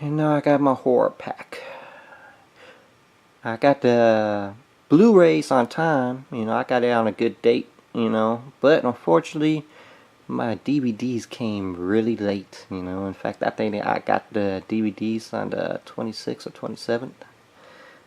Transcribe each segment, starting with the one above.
And now I got my horror pack. I got the Blu-rays on time. I got it on a good date. But unfortunately, my DVDs came really late. In fact, I think I got the DVDs on the 26th or 27th.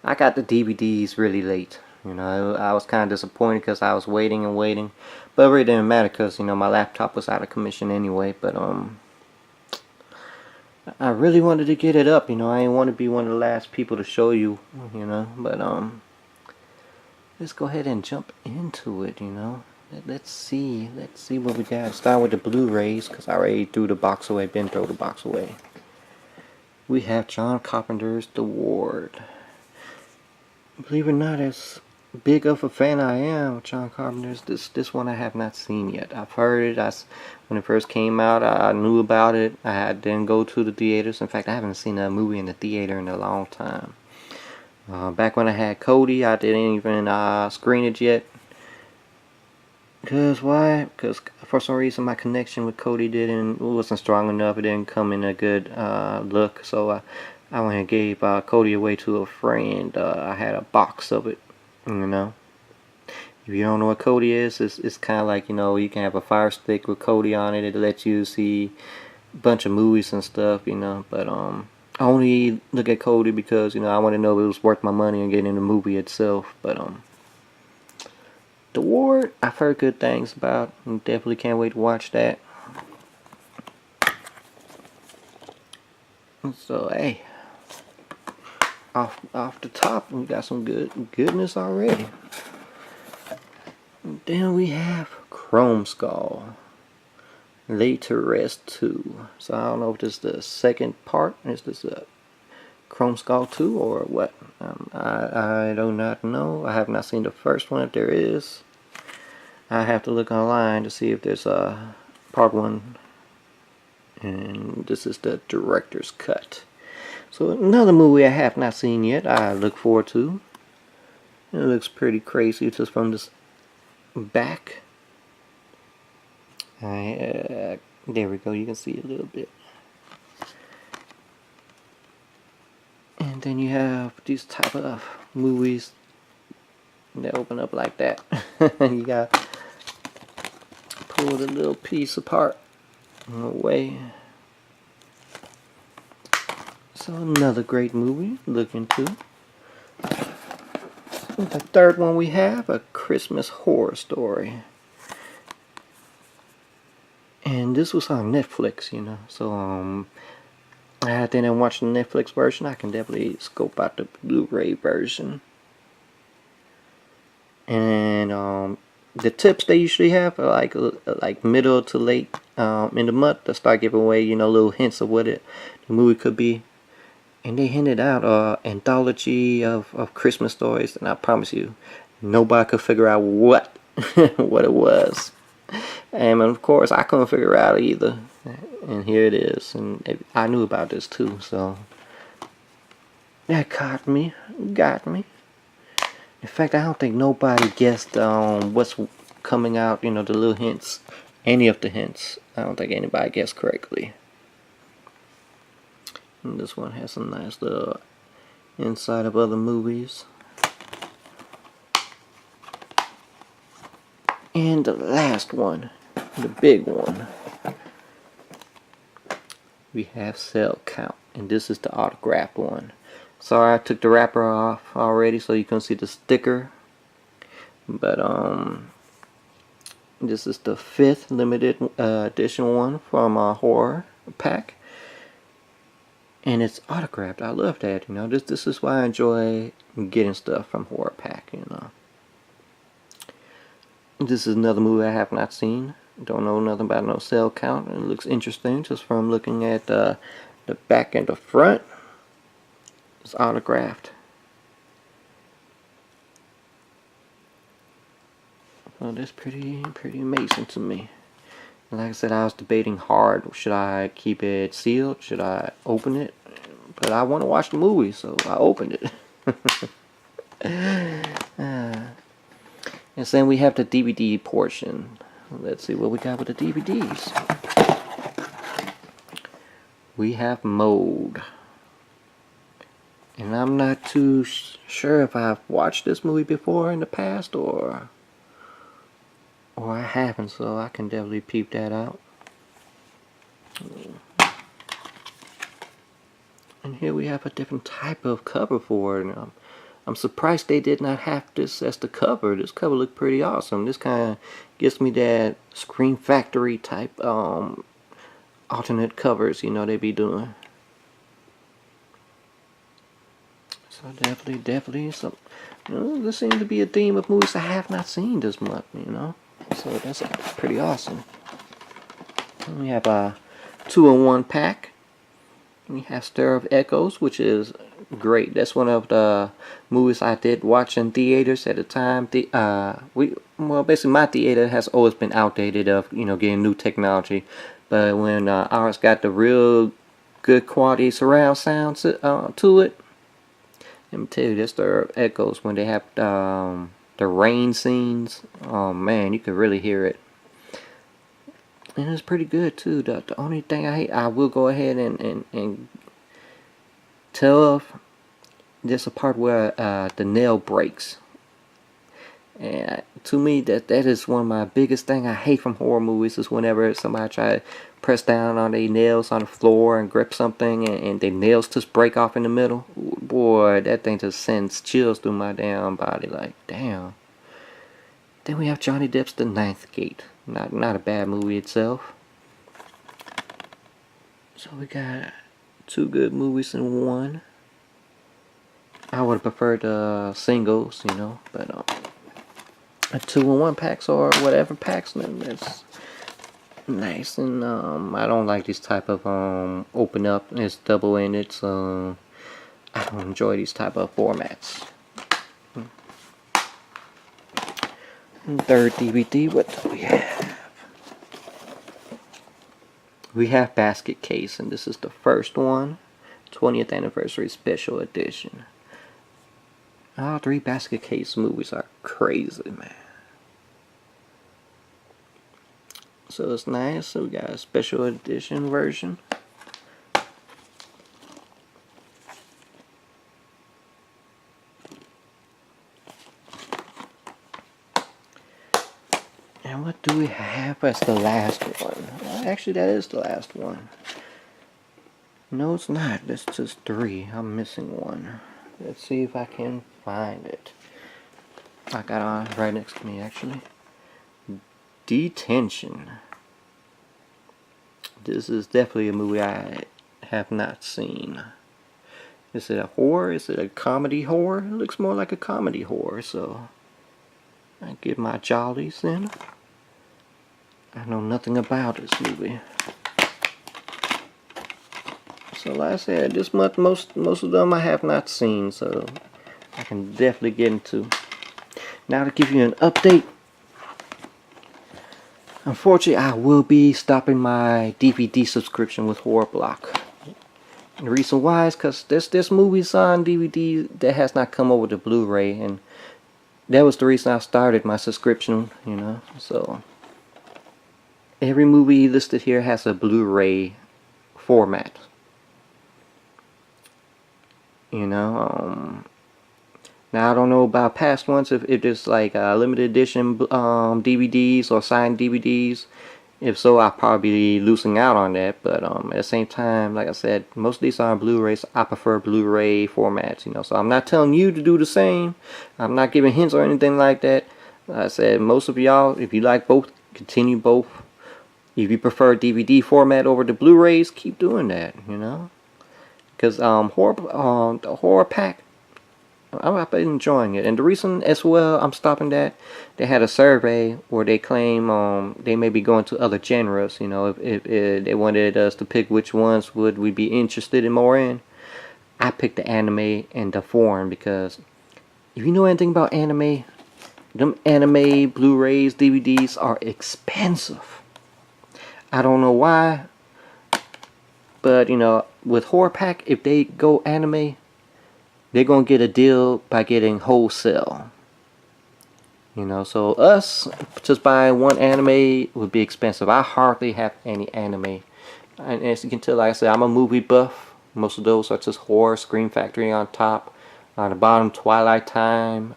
I got the DVDs really late. I was kind of disappointed because I was waiting and waiting. But it really didn't matter because, my laptop was out of commission anyway. But, I really wanted to get it up. I didn't want to be one of the last people to show you, But, let's go ahead and jump into it, Let's see what we got. Start with the Blu-rays because I already threw the box away. Been throw the box away. We have John Carpenter's The Ward. Believe it or not, as big of a fan I am of John Carpenter's, this one I have not seen yet. I've heard it. When it first came out, I knew about it. Didn't go to the theaters. In fact, I haven't seen a movie in the theater in a long time. Back when I had Cody, I didn't even screen it yet. Because why? Because for some reason my connection with Cody wasn't strong enough. It didn't come in a good look. So I went and gave Cody away to a friend. I had a box of it. If you don't know what Cody is, it's kind of like, you can have a Fire Stick with Cody on it. It lets you see a bunch of movies and stuff, But I only look at Cody because, I want to know if it was worth my money and getting the movie itself. But The Ward, I've heard good things about. Definitely can't wait to watch that. So hey, off the top, we got some goodness already. And then we have Chrome Skull, Laid to Rest 2. So I don't know if this is the second part. Is this a Chrome Skull 2 or what? I do not know. I have not seen the first one. If there is, I have to look online to see if there's a part 1. And this is the director's cut. So another movie I have not seen yet. I look forward to. It looks pretty crazy just from this back. There we go. You can see a little bit. And then you have these type of movies that open up like that. You got pull the little piece apart away. So another great movie to look into. The third one we have, A Christmas Horror Story. And this was on Netflix, So I didn't watch the Netflix version. I can definitely scope out the Blu-ray version. And the tips they usually have are like middle to late in the month to start giving away, little hints of what the movie could be. And they hinted out anthology of Christmas stories, and I promise you, nobody could figure out what what it was. And of course, I couldn't figure it out either. And here it is, and I knew about this too, so that got me. In fact, I don't think nobody guessed what's coming out. The little hints, any of the hints. I don't think anybody guessed correctly. And this one has some nice little inside of other movies. And the last one, the big one, we have Cell Count, and this is the autographed one. Sorry, I took the wrapper off already so you can see the sticker. But this is the 5th limited edition one from Horror Pack. And it's autographed. I love that, This is why I enjoy getting stuff from Horror Pack, This is another movie I have not seen. Don't know nothing about no Cell Count. It looks interesting just from looking at the back and the front. It's autographed. Well, that's pretty amazing to me. Like I said, I was debating hard. Should I keep it sealed? Should I open it? But I want to watch the movie, so I opened it. And then we have the DVD portion. Let's see what we got with the DVDs. We have Mode. And I'm not too sure if I've watched this movie before in the past or I haven't, so I can definitely peep that out. And here we have a different type of cover for it. I'm surprised they did not have this as the cover. This cover looked pretty awesome. This kind of gives me that Scream Factory type alternate covers, you know, they be doing. So definitely some. You know, this seems to be a theme of movies I have not seen this month, you know. So that's pretty awesome. And we have a 2-in-1 pack. We have Stir of Echoes, which is great. That's one of the movies I did watch in theaters at the time. Basically my theater has always been outdated of, you know, getting new technology. But when ours got the real good quality surround sound to it, let me tell you, this Stir of Echoes, when they have the rain scenes, oh man, you can really hear it. And it's pretty good too. The only thing I hate, I will go ahead and tell of, there's a part where the nail breaks. And to me, that is one of my biggest thing I hate from horror movies, is whenever somebody try to press down on their nails on the floor and grip something and their nails just break off in the middle. Boy, that thing just sends chills through my damn body, like, damn. Then we have Johnny Depp's The Ninth Gate. Not a bad movie itself. So we got 2 good movies in one. I would have preferred the singles, you know, but a 2-in-1 packs or whatever packs, that's nice. And I don't like this type of open up. It's double-ended, so I don't enjoy these type of formats. Third DVD, what do we have? We have Basket Case, and this is the first one, 20th Anniversary Special Edition. All 3 Basket Case movies are crazy, man. So it's nice. So we got a special edition version. And what do we have as the last one? Well, actually, that is the last one. No, it's not. That's just 3. I'm missing one. Let's see if I can find it. I got it right next to me, actually. Detention. This is definitely a movie I have not seen. Is it a horror? Is it a comedy horror? It looks more like a comedy horror, so I give my jollies in. I know nothing about this movie. So like I said, this month most of them I have not seen, so I can definitely get into. Now to give you an update. Unfortunately, I will be stopping my DVD subscription with Horropack. And the reason why is because there's movies on DVD that has not come over to Blu-ray, and that was the reason I started my subscription, you know. So every movie listed here has a Blu-ray format. You know, now I don't know about past ones, if there's like limited edition DVDs or signed DVDs. If so, I'll probably be losing out on that. But at the same time, like I said, most of these are on Blu-rays. I prefer Blu-ray formats, you know. So I'm not telling you to do the same. I'm not giving hints or anything like that. Like I said, most of y'all, if you like both, continue both. If you prefer DVD format over the Blu-rays, keep doing that, you know. Because the horrorpack, I've been enjoying it. And the reason as well I'm stopping that, they had a survey where they claim they may be going to other genres, you know, if they wanted us to pick which ones would we be interested in more in. I picked the anime and the foreign, because if you know anything about anime, them anime Blu-rays, DVDs are expensive. I don't know why, but you know, with Horrorpack, if they go anime, they're gonna get a deal by getting wholesale. You know, so us just buying one anime would be expensive. I hardly have any anime, and as you can tell, like I said, I'm a movie buff, Most of those are just horror. Scream Factory on top. On the bottom, Twilight Time.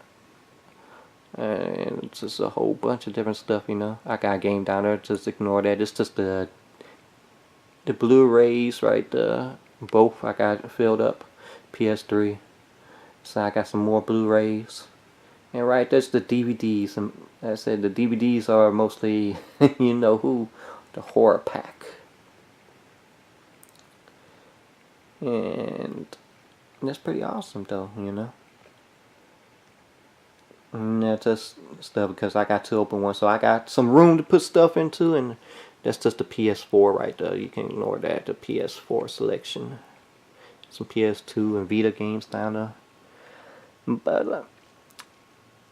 And it's just a whole bunch of different stuff, you know. I got a game down there, just ignore that. It's just the Blu-rays right there. Both I got filled up. PS3. So I got some more Blu-rays. And right there's the DVDs. And as I said, the DVDs are mostly, you know who, the horrorpack. And that's pretty awesome though, you know. And that's just stuff because I got to open one, so I got some room to put stuff into, and that's just the PS4 right there. You can ignore that, the PS4 selection. Some PS2 and Vita games down there. But like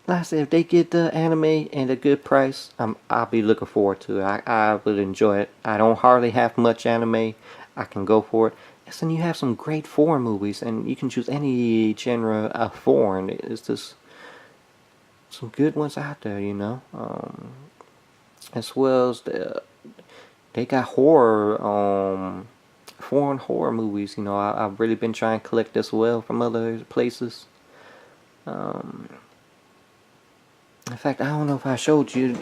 I said, if they get the anime at a good price, I'll be looking forward to it. I will enjoy it. I don't hardly have much anime. I can go for it. And then you have some great foreign movies, and you can choose any genre of foreign. It's just some good ones out there, you know. As well as they got horror, foreign horror movies. You know, I've really been trying to collect as well from other places. In fact, I don't know if I showed you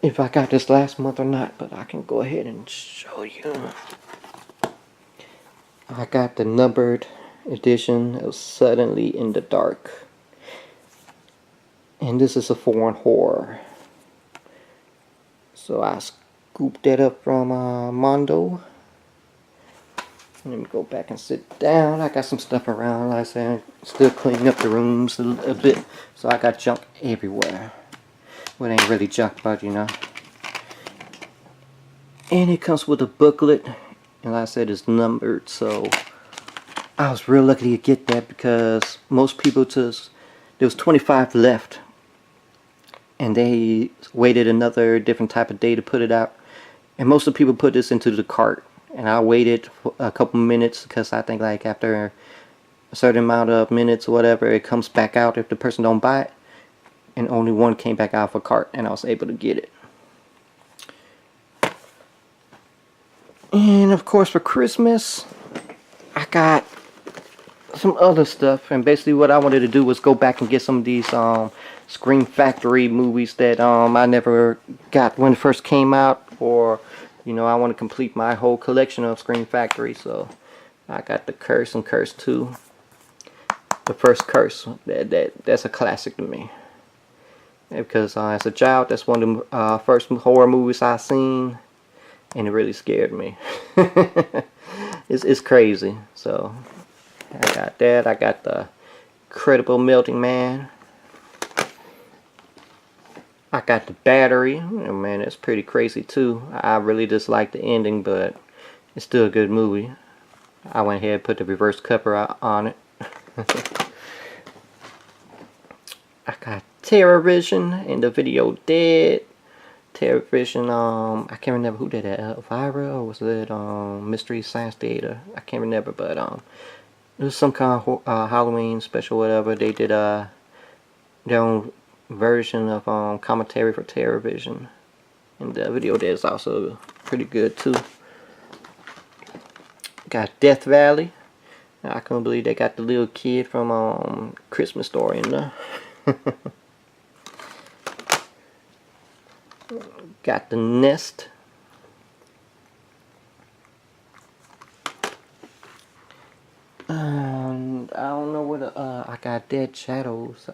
if I got this last month or not, but I can go ahead and show you. I got the numbered edition of Suddenly in the Dark. And this is a foreign horror. So I scooped that up from Mondo. Let me go back and sit down. I got some stuff around. Like I said, still cleaning up the rooms a bit. So I got junk everywhere. Well, it ain't really junk, but you know. And it comes with a booklet. And like I said, it's numbered. So I was real lucky to get that because most people just, there was 25 left. And they waited another different type of day to put it out. And most of the people put this into the cart. And I waited for a couple minutes because I think like after a certain amount of minutes or whatever, it comes back out if the person don't buy it. And only one came back out of a cart, and I was able to get it. And of course for Christmas, I got some other stuff. And basically what I wanted to do was go back and get some of these Scream Factory movies that I never got when it first came out, or you know, I want to complete my whole collection of Scream Factory. So I got the Curse and Curse 2. The first Curse, that's a classic to me, because as a child, that's one of the first horror movies I seen, and it really scared me. It's crazy. So I got that. I got the Credible Melting Man. I got the Battery. Oh, man, that's pretty crazy too. I really dislike the ending, but it's still a good movie. I went ahead and put the reverse cover on it. I got Terror Vision and the Video Dead. Terror Vision, I can't remember who did that. Elvira, or was it Mystery Science Theater? I can't remember, but it was some kind of Halloween special, whatever. They did their own version of commentary for Terror Vision, and the Video Dead is also pretty good too. Got Death Valley. I couldn't believe they got the little kid from Christmas Story in there. Got The Nest. And I don't know what I got Dead Shadows.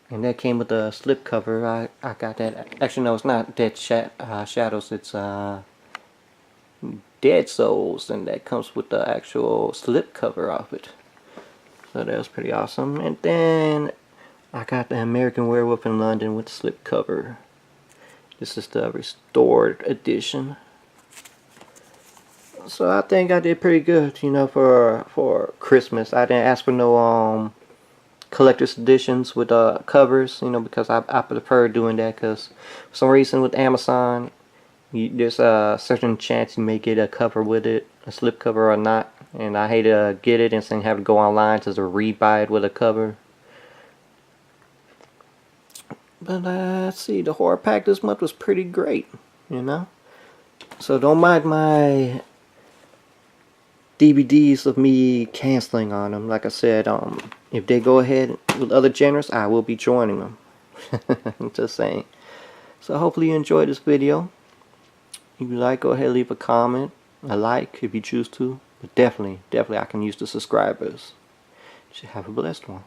And that came with a slipcover. I got that. Actually, no, it's not Dead Shadows. It's Dead Souls, and that comes with the actual slipcover of it. So that was pretty awesome. And then I got the American Werewolf in London with the slipcover. This is the restored edition. So I think I did pretty good, you know, for Christmas. I didn't ask for no collector's editions with covers, you know, because I prefer doing that, because for some reason with Amazon, there's a certain chance you may get a cover with it, a slip cover or not, and I hate to get it and then have to go online to rebuy it with a cover. But let's see, the horror pack this month was pretty great, you know. So don't mind my DVDs of me canceling on them. Like I said, if they go ahead with other genres, I will be joining them. I'm just saying. So hopefully you enjoyed this video. If you like, go ahead and leave a comment, a like if you choose to. But definitely I can use the subscribers. You should have a blessed one.